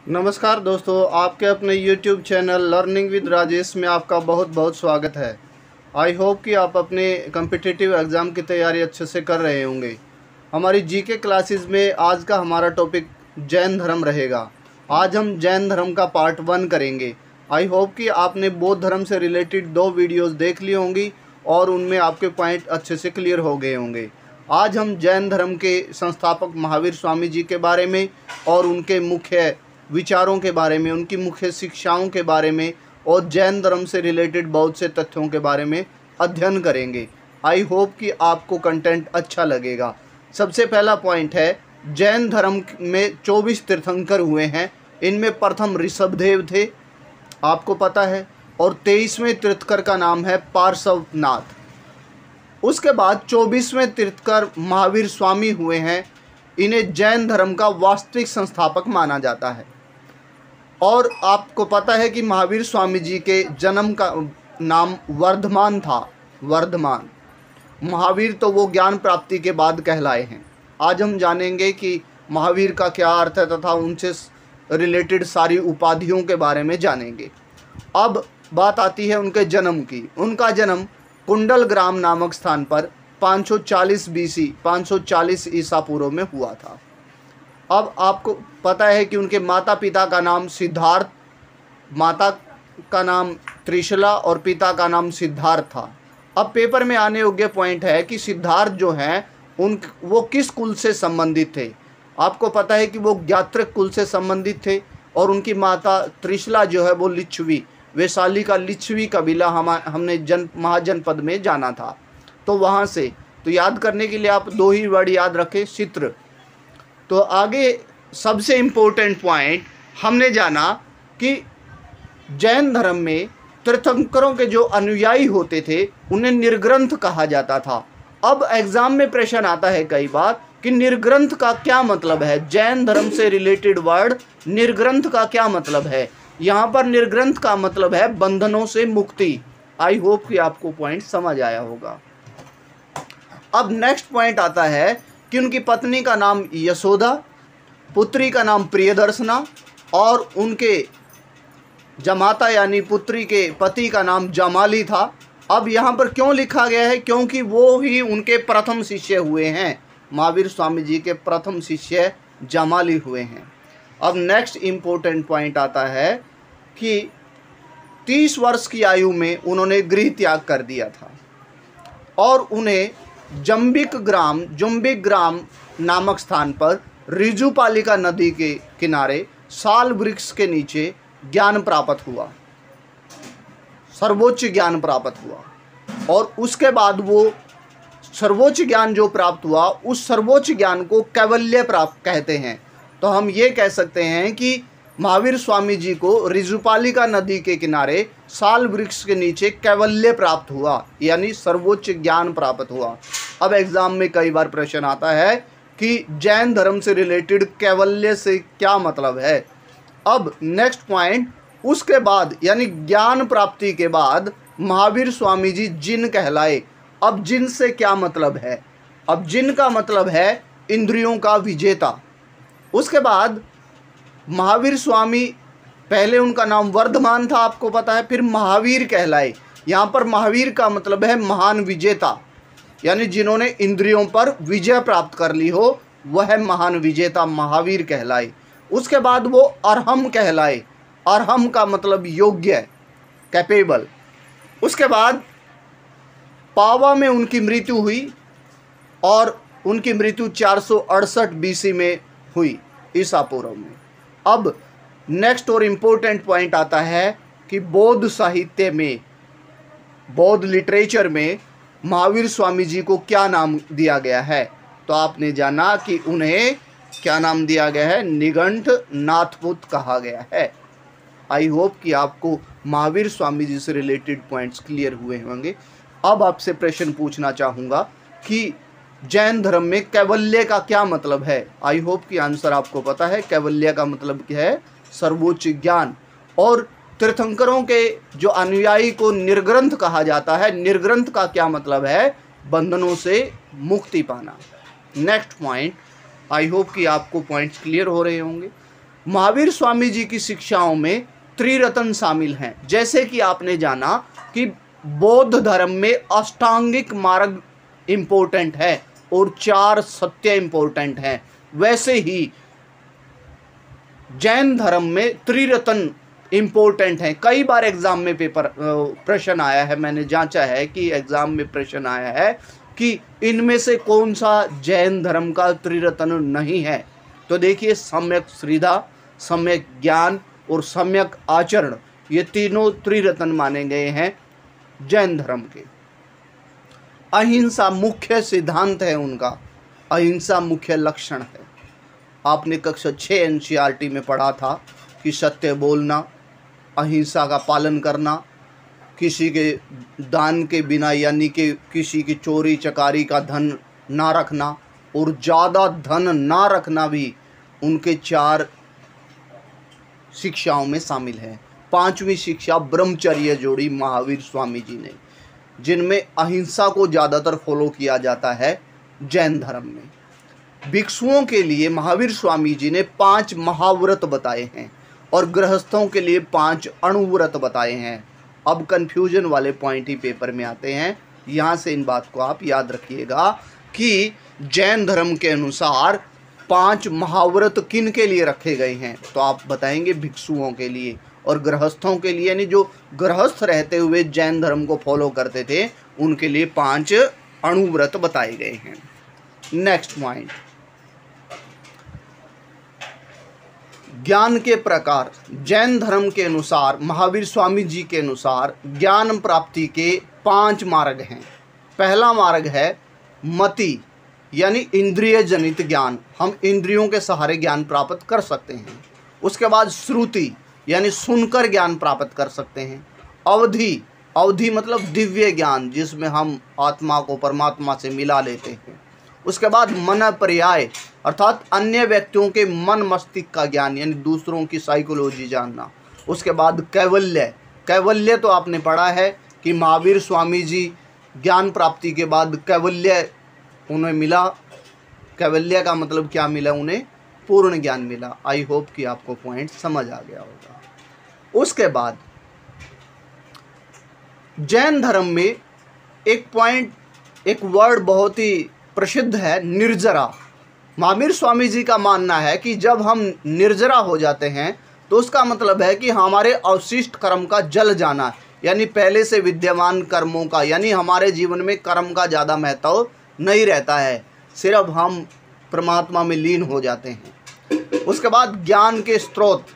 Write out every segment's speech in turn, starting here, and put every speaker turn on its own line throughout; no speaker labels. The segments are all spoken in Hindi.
नमस्कार दोस्तों, आपके अपने YouTube channel learning with Rajesh में आपका बहुत बहुत स्वागत है। आई होप कि आप अपने कम्पिटिटिव एग्ज़ाम की तैयारी अच्छे से कर रहे होंगे। हमारी जीके क्लासेस में आज का हमारा टॉपिक जैन धर्म रहेगा। आज हम जैन धर्म का पार्ट 1 करेंगे। आई होप कि आपने बौद्ध धर्म से रिलेटेड 2 वीडियोज़ देख ली होंगी और उनमें आपके पॉइंट अच्छे से क्लियर हो गए होंगे। आज हम जैन धर्म के संस्थापक महावीर स्वामी जी के बारे में और उनके मुख्य विचारों के बारे में, उनकी मुख्य शिक्षाओं के बारे में और जैन धर्म से रिलेटेड बहुत से तथ्यों के बारे में अध्ययन करेंगे। आई होप कि आपको कंटेंट अच्छा लगेगा। सबसे पहला पॉइंट है, जैन धर्म में 24 तीर्थंकर हुए हैं। इनमें प्रथम ऋषभदेव थे, आपको पता है, और 23वें तीर्थंकर का नाम है पार्श्वनाथ। उसके बाद 24वें तीर्थंकर महावीर स्वामी हुए हैं। इन्हें जैन धर्म का वास्तविक संस्थापक माना जाता है। और आपको पता है कि महावीर स्वामी जी के जन्म का नाम वर्धमान था। वर्धमान महावीर तो वो ज्ञान प्राप्ति के बाद कहलाए हैं। आज हम जानेंगे कि महावीर का क्या अर्थ है तथा उनसे रिलेटेड सारी उपाधियों के बारे में जानेंगे। अब बात आती है उनके जन्म की। उनका जन्म कुंडल ग्राम नामक स्थान पर 540 BC 540 ईसा पूर्व में हुआ था। अब आपको पता है कि उनके माता पिता का नाम सिद्धार्थ, माता का नाम त्रिशला और पिता का नाम सिद्धार्थ था। अब पेपर में आने योग्य पॉइंट है कि सिद्धार्थ जो हैं वो किस कुल से संबंधित थे। आपको पता है कि वो ज्ञात्रक कुल से संबंधित थे और उनकी माता त्रिशला जो है वो लिच्छवी, वैशाली का लिच्छवी कबीला हमने महाजनपद में जाना था। तो वहाँ से तो याद करने के लिए आप 2 ही वर्ड याद रखें, चित्र। तो आगे सबसे इम्पोर्टेंट पॉइंट हमने जाना कि जैन धर्म में तीर्थंकरों के जो अनुयायी होते थे उन्हें निर्ग्रंथ कहा जाता था। अब एग्जाम में प्रश्न आता है कई बार कि निर्ग्रंथ का क्या मतलब है। जैन धर्म से रिलेटेड वर्ड निर्ग्रंथ का क्या मतलब है। यहाँ पर निर्ग्रंथ का मतलब है बंधनों से मुक्ति। आई होप कि आपको पॉइंट समझ आया होगा। अब नेक्स्ट पॉइंट आता है कि उनकी पत्नी का नाम यशोदा, पुत्री का नाम प्रियदर्शना और उनके जमाता यानी पुत्री के पति का नाम जमाली था। अब यहाँ पर क्यों लिखा गया है? क्योंकि वो ही उनके प्रथम शिष्य हुए हैं। महावीर स्वामी जी के प्रथम शिष्य जमाली हुए हैं। अब नेक्स्ट इम्पोर्टेंट पॉइंट आता है कि 30 वर्ष की आयु में उन्होंने गृह त्याग कर दिया था और उन्हें जुम्बिक ग्राम नामक स्थान पर ऋजुपालिका नदी के किनारे साल वृक्ष के नीचे ज्ञान प्राप्त हुआ, सर्वोच्च ज्ञान प्राप्त हुआ। और उसके बाद वो सर्वोच्च ज्ञान जो प्राप्त हुआ उस सर्वोच्च ज्ञान को कैवल्य प्राप्त कहते हैं। तो हम ये कह सकते हैं कि महावीर स्वामी जी को ऋजुपालिका नदी के किनारे साल वृक्ष के नीचे कैवल्य प्राप्त हुआ, यानी सर्वोच्च ज्ञान प्राप्त हुआ। अब एग्जाम में कई बार प्रश्न आता है कि जैन धर्म से रिलेटेड कैवल्य से क्या मतलब है। अब नेक्स्ट पॉइंट, उसके बाद यानी ज्ञान प्राप्ति के बाद महावीर स्वामी जी जिन कहलाए। अब जिन से क्या मतलब है? अब जिन का मतलब है इंद्रियों का विजेता। उसके बाद महावीर स्वामी, पहले उनका नाम वर्धमान था, आपको पता है, फिर महावीर कहलाए। यहाँ पर महावीर का मतलब है महान विजेता, यानी जिन्होंने इंद्रियों पर विजय प्राप्त कर ली हो वह महान विजेता महावीर कहलाए। उसके बाद वो अरहम कहलाए। अरहम का मतलब योग्य, कैपेबल। उसके बाद पावा में उनकी मृत्यु हुई और उनकी मृत्यु 468 BC में हुई, ईसा पूर्व में। अब नेक्स्ट और इम्पोर्टेंट पॉइंट आता है कि बौद्ध साहित्य में, बौद्ध लिटरेचर में महावीर स्वामी जी को क्या नाम दिया गया है। तो आपने जाना कि उन्हें क्या नाम दिया गया है? निघंट नाथपुत कहा गया है। आई होप कि आपको महावीर स्वामी जी से रिलेटेड पॉइंट्स क्लियर हुए होंगे। अब आपसे प्रश्न पूछना चाहूँगा कि जैन धर्म में कैवल्य का क्या मतलब है। आई होप कि आंसर आपको पता है। कैवल्य का मतलब क्या है? सर्वोच्च ज्ञान। और तीर्थंकरों के जो अनुयायी को निर्ग्रंथ कहा जाता है। निर्ग्रंथ का क्या मतलब है? बंधनों से मुक्ति पाना। नेक्स्ट पॉइंट, आई होप कि आपको पॉइंट्स क्लियर हो रहे होंगे। महावीर स्वामी जी की शिक्षाओं में त्रिरत्न शामिल हैं। जैसे कि आपने जाना कि बौद्ध धर्म में अष्टांगिक मार्ग इम्पोर्टेंट है और 4 सत्य इम्पोर्टेंट है, वैसे ही जैन धर्म में त्रिरत्न इम्पोर्टेंट है। कई बार एग्जाम में प्रश्न आया है, मैंने जांचा है कि एग्जाम में प्रश्न आया है कि इनमें से कौन सा जैन धर्म का त्रिरत्न नहीं है। तो देखिए, सम्यक श्रद्धा, सम्यक ज्ञान और सम्यक आचरण, ये तीनों त्रिरत्न माने गए हैं जैन धर्म के। अहिंसा मुख्य सिद्धांत है उनका, अहिंसा मुख्य लक्षण है। आपने कक्षा 6 एनसीईआरटी में पढ़ा था कि सत्य बोलना, अहिंसा का पालन करना, किसी के दान के बिना यानी कि किसी की चोरी चकारी का धन ना रखना और ज़्यादा धन ना रखना भी उनके 4 शिक्षाओं में शामिल है। 5वीं शिक्षा ब्रह्मचर्य जोड़ी महावीर स्वामी जी ने, जिनमें अहिंसा को ज़्यादातर फॉलो किया जाता है जैन धर्म में। भिक्षुओं के लिए महावीर स्वामी जी ने 5 महाव्रत बताए हैं और गृहस्थों के लिए 5 अणुव्रत बताए हैं। अब कन्फ्यूजन वाले पॉइंट ही पेपर में आते हैं, यहाँ से इन बात को आप याद रखिएगा कि जैन धर्म के अनुसार 5 महाव्रत किन के लिए रखे गए हैं। तो आप बताएंगे भिक्षुओं के लिए और गृहस्थों के लिए, यानी जो गृहस्थ रहते हुए जैन धर्म को फॉलो करते थे उनके लिए 5 अणुव्रत बताए गए हैं। नेक्स्ट पॉइंट, ज्ञान के प्रकार। जैन धर्म के अनुसार, महावीर स्वामी जी के अनुसार ज्ञान प्राप्ति के 5 मार्ग हैं। पहला मार्ग है मति, यानी इंद्रिय जनित ज्ञान, हम इंद्रियों के सहारे ज्ञान प्राप्त कर सकते हैं। उसके बाद श्रुति, यानी सुनकर ज्ञान प्राप्त कर सकते हैं। अवधि, अवधि मतलब दिव्य ज्ञान, जिसमें हम आत्मा को परमात्मा से मिला लेते हैं। उसके बाद मन पर्याय, अर्थात अन्य व्यक्तियों के मन मस्तिष्क का ज्ञान, यानी दूसरों की साइकोलॉजी जानना। उसके बाद कैवल्य, कैवल्य तो आपने पढ़ा है कि महावीर स्वामी जी ज्ञान प्राप्ति के बाद कैवल्य उन्हें मिला। कैवल्य का मतलब क्या मिला उन्हें? पूर्ण ज्ञान मिला। आई होप कि आपको पॉइंट समझ आ गया होगा। उसके बाद जैन धर्म में एक पॉइंट, एक वर्ड बहुत ही प्रसिद्ध है, निर्जरा। महावीर स्वामी जी का मानना है कि जब हम निर्जरा हो जाते हैं तो उसका मतलब है कि हमारे अवशिष्ट कर्म का जल जाना, यानी पहले से विद्यमान कर्मों का, यानी हमारे जीवन में कर्म का ज़्यादा महत्व नहीं रहता है, सिर्फ हम परमात्मा में लीन हो जाते हैं। उसके बाद ज्ञान के स्रोत,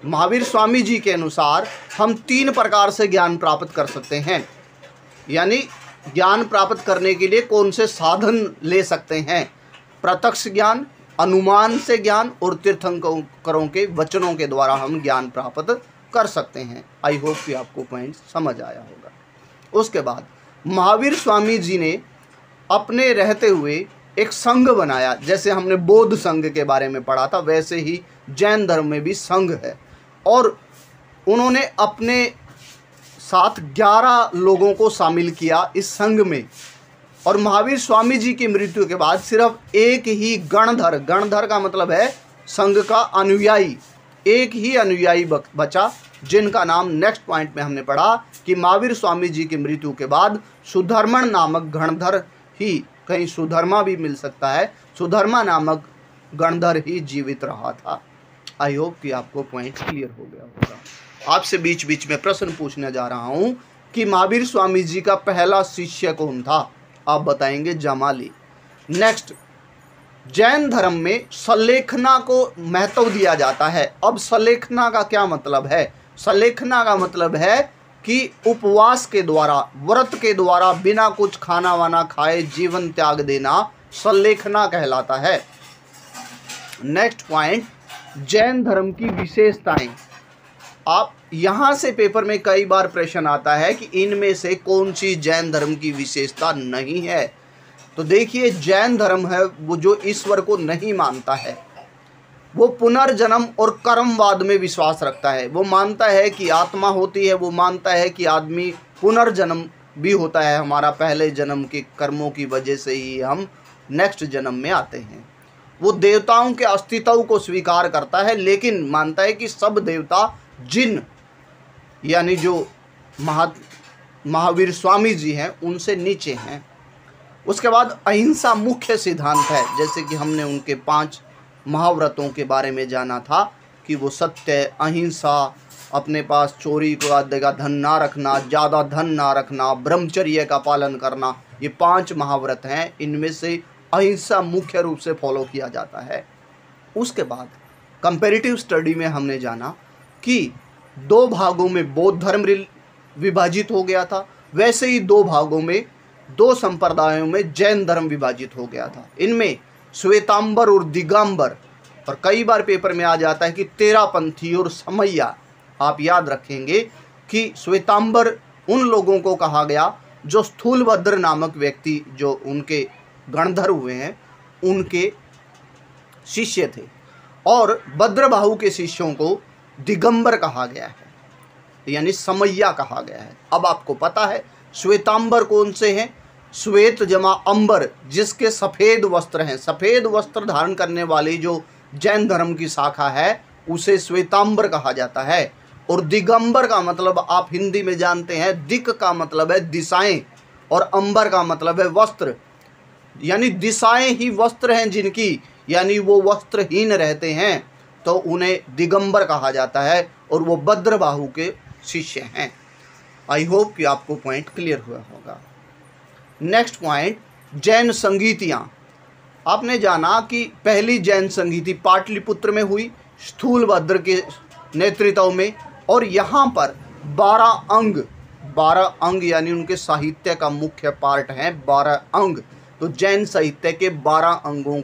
महावीर स्वामी जी के अनुसार हम 3 प्रकार से ज्ञान प्राप्त कर सकते हैं। यानी ज्ञान प्राप्त करने के लिए कौन से साधन ले सकते हैं? प्रत्यक्ष ज्ञान, अनुमान से ज्ञान और तीर्थंकरों के वचनों के द्वारा हम ज्ञान प्राप्त कर सकते हैं। आई होप कि आपको पॉइंट समझ आया होगा। उसके बाद महावीर स्वामी जी ने अपने रहते हुए एक संघ बनाया। जैसे हमने बौद्ध संघ के बारे में पढ़ा था, वैसे ही जैन धर्म में भी संघ है, और उन्होंने अपने साथ 11 लोगों को शामिल किया इस संघ में। और महावीर स्वामी जी की मृत्यु के बाद सिर्फ एक ही गणधर, गणधर का मतलब है संघ का अनुयायी, एक ही अनुयायी बचा, जिनका नाम नेक्स्ट पॉइंट में हमने पढ़ा कि महावीर स्वामी जी की मृत्यु के बाद सुधर्मन नामक गणधर ही, कहीं सुधर्मा भी मिल सकता है, सुधर्मा नामक गणधर ही जीवित रहा था। आई होप कि आपको पॉइंट क्लियर हो गया होगा। आपसे बीच बीच में प्रश्न पूछने जा रहा हूं कि महावीर स्वामी जी का पहला शिष्य कौन था? आप बताएंगे जमाली। नेक्स्ट, जैन धर्म में सलेखना को महत्व दिया जाता है। अब सलेखना का क्या मतलब है? सलेखना का मतलब है कि उपवास के द्वारा, व्रत के द्वारा बिना कुछ खाना वाना खाए जीवन त्याग देना सलेखना कहलाता है। नेक्स्ट पॉइंट, जैन धर्म की विशेषताएं। आप यहाँ से पेपर में कई बार प्रश्न आता है कि इनमें से कौन सी जैन धर्म की विशेषता नहीं है। तो देखिए, जैन धर्म है वो जो ईश्वर को नहीं मानता है, वो पुनर्जन्म और कर्मवाद में विश्वास रखता है। वो मानता है कि आत्मा होती है, वो मानता है कि आदमी पुनर्जन्म भी होता है, हमारा पहले जन्म के कर्मों की वजह से ही हम नेक्स्ट जन्म में आते हैं। वो देवताओं के अस्तित्व को स्वीकार करता है, लेकिन मानता है कि सब देवता जिन यानी जो महावीर स्वामी जी हैं उनसे नीचे हैं। उसके बाद अहिंसा मुख्य सिद्धांत है, जैसे कि हमने उनके 5 महाव्रतों के बारे में जाना था कि वो सत्य, अहिंसा, अपने पास चोरी का धन ना रखना, ज़्यादा धन ना रखना, ब्रह्मचर्य का पालन करना, ये 5 महाव्रत हैं। इनमें से अहिंसा मुख्य रूप से फॉलो किया जाता है। उसके बाद कंपैरेटिव स्टडी में हमने जाना कि 2 भागों में बौद्ध धर्म विभाजित हो गया था, वैसे ही 2 भागों में 2 संप्रदायों में जैन धर्म विभाजित हो गया था। इनमें श्वेतांबर और दिगंबर, और कई बार पेपर में आ जाता है कि तेरापंथी और समैया। आप याद रखेंगे कि श्वेतांबर उन लोगों को कहा गया जो स्थूलभद्र नामक व्यक्ति, जो उनके गणधर हुए हैं, उनके शिष्य थे, और भद्रबाहु के शिष्यों को दिगंबर कहा गया है, यानी समैया कहा गया है। अब आपको पता है श्वेतांबर कौन से हैं? श्वेत जमा अंबर, जिसके सफ़ेद वस्त्र हैं। सफ़ेद वस्त्र धारण करने वाली जो जैन धर्म की शाखा है उसे श्वेतांबर कहा जाता है। और दिगंबर का मतलब आप हिंदी में जानते हैं, दिक का मतलब है दिशाएं और अंबर का मतलब है वस्त्र, यानी दिशाएं ही वस्त्र हैं जिनकी, यानी वो वस्त्रहीन रहते हैं तो उन्हें दिगंबर कहा जाता है, और वो भद्रबाहु के शिष्य हैं। आई होप कि आपको पॉइंट क्लियर हुआ होगा। नेक्स्ट पॉइंट, जैन संगीतियाँ। आपने जाना कि पहली जैन संगीति पाटलिपुत्र में हुई स्थूलभद्र के नेतृत्व में, और यहाँ पर 12 अंग यानी उनके साहित्य का मुख्य पार्ट है 12 अंग। तो जैन साहित्य के 12 अंगों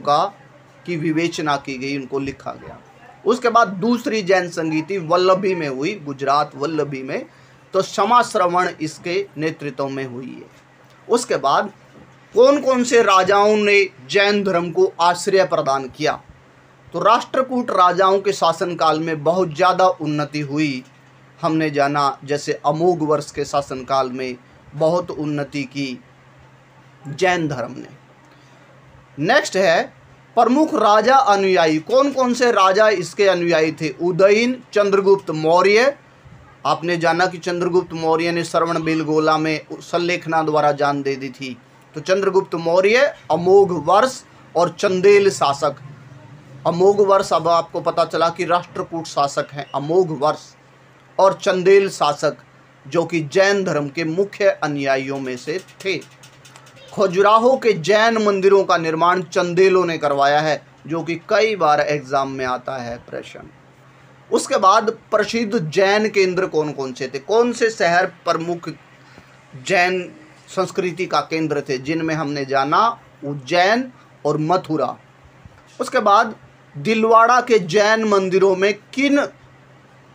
की विवेचना की गई, उनको लिखा गया। उसके बाद दूसरी जैन संगीति वल्लभी में हुई, गुजरात वल्लभी में, तो क्षमा श्रवण इसके नेतृत्व में हुई है। उसके बाद कौन कौन से राजाओं ने जैन धर्म को आश्रय प्रदान किया? तो राष्ट्रकूट राजाओं के शासनकाल में बहुत ज़्यादा उन्नति हुई। हमने जाना जैसे अमोघ वर्ष के शासनकाल में बहुत उन्नति की जैन धर्म ने। नेक्स्ट है प्रमुख राजा अनुयायी। कौन कौन से राजा इसके अनुयायी थे? उदयन, चंद्रगुप्त मौर्य। आपने जाना कि चंद्रगुप्त मौर्य ने श्रवणबेलगोला में संलेखना द्वारा जान दे दी थी। तो चंद्रगुप्त मौर्य, अमोघ वर्ष और चंदेल शासक। अमोघ वर्ष, अब आपको पता चला कि राष्ट्रकूट शासक हैं अमोघ वर्ष, और चंदेल शासक जो कि जैन धर्म के मुख्य अनुयायियों में से थे। खजुराहो के जैन मंदिरों का निर्माण चंदेलों ने करवाया है, जो कि कई बार एग्जाम में आता है प्रश्न। उसके बाद प्रसिद्ध जैन केंद्र कौन कौन से थे? कौन से शहर प्रमुख जैन संस्कृति का केंद्र थे? जिनमें हमने जाना उज्जैन और मथुरा। उसके बाद दिलवाड़ा के जैन मंदिरों में किन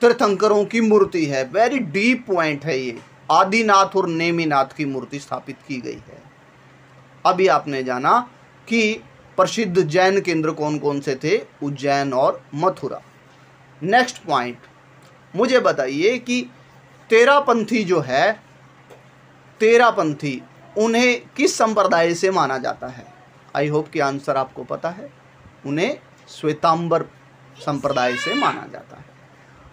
तीर्थंकरों की मूर्ति है? वेरी डीप पॉइंट है ये। आदिनाथ और नेमिनाथ की मूर्ति स्थापित की गई है। अभी आपने जाना कि प्रसिद्ध जैन केंद्र कौन कौन से थे? उज्जैन और मथुरा। नेक्स्ट पॉइंट, मुझे बताइए कि तेरापंथी जो है, तेरापंथी उन्हें किस संप्रदाय से माना जाता है? आई होप कि आंसर आपको पता है। उन्हें श्वेतांबर संप्रदाय से माना जाता है।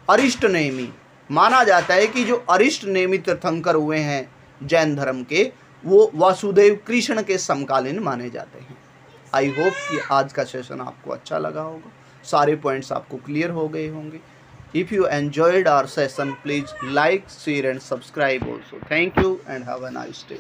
अरिष्ट नेमी माना जाता है कि जो अरिष्ट नेमी तीर्थंकर हुए हैं जैन धर्म के, वो वासुदेव कृष्ण के समकालीन माने जाते हैं। आई होप कि आज का सेशन आपको अच्छा लगा होगा, सारे पॉइंट्स आपको क्लियर हो गए होंगे। If you enjoyed our session, please like, share and subscribe also. Thank you and have a nice day.